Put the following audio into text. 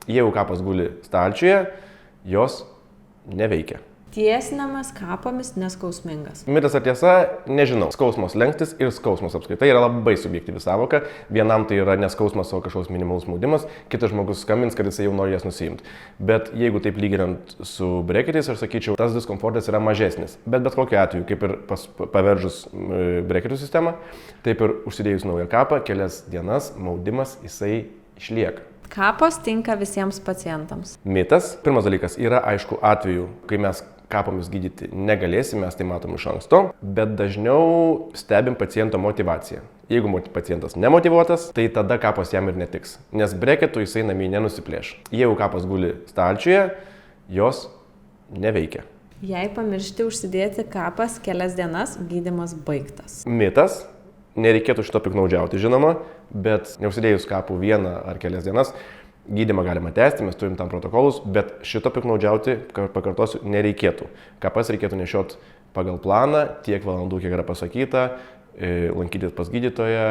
Jeigu kapas guli stalčiuje, jos neveikia. Tiesinamas kapomis neskausmingas. Mitas ar tiesa, nežinau. Skausmo slenkstis ir skausmas apskritai yra labai subjektyvi sąvoka. Vienam tai yra neskausmas, o kažkoks minimalus spaudimas, kitas žmogus skambins, kad jisai jau nori jas nusiimti. Bet jeigu taip lyginant su breketais, aš sakyčiau, tas diskomfortas yra mažesnis. Bet kokiu atveju, kaip ir paveržus breketų sistemą, taip ir užsidėjus naują kapą, kelias dienas maudimas jisai išlieka. Kapos tinka visiems pacientams. Mitas. Pirmas dalykas yra aišku atveju, kai mes kapomis gydyti negalėsim, mes tai matom iš anksto, bet dažniau stebim paciento motivaciją. Jeigu pacientas nemotyvuotas, tai tada kapas jam ir netiks, nes breketų jisai namie nenusiplėš. Jeigu kapas guli stalčiuje, jos neveikia. Jei pamiršti užsidėti kapas kelias dienas, gydymas baigtas. Mitas. Nereikėtų šito piknaudžiauti, žinoma, bet neužsidėjus kapų vieną ar kelias dienas, gydymą galima tęsti, mes turim tam protokolus, bet šito piknaudžiauti, pakartosiu, nereikėtų. Kapas reikėtų nešioti pagal planą, tiek valandų, kiek yra pasakyta, lankytis pas gydytoją,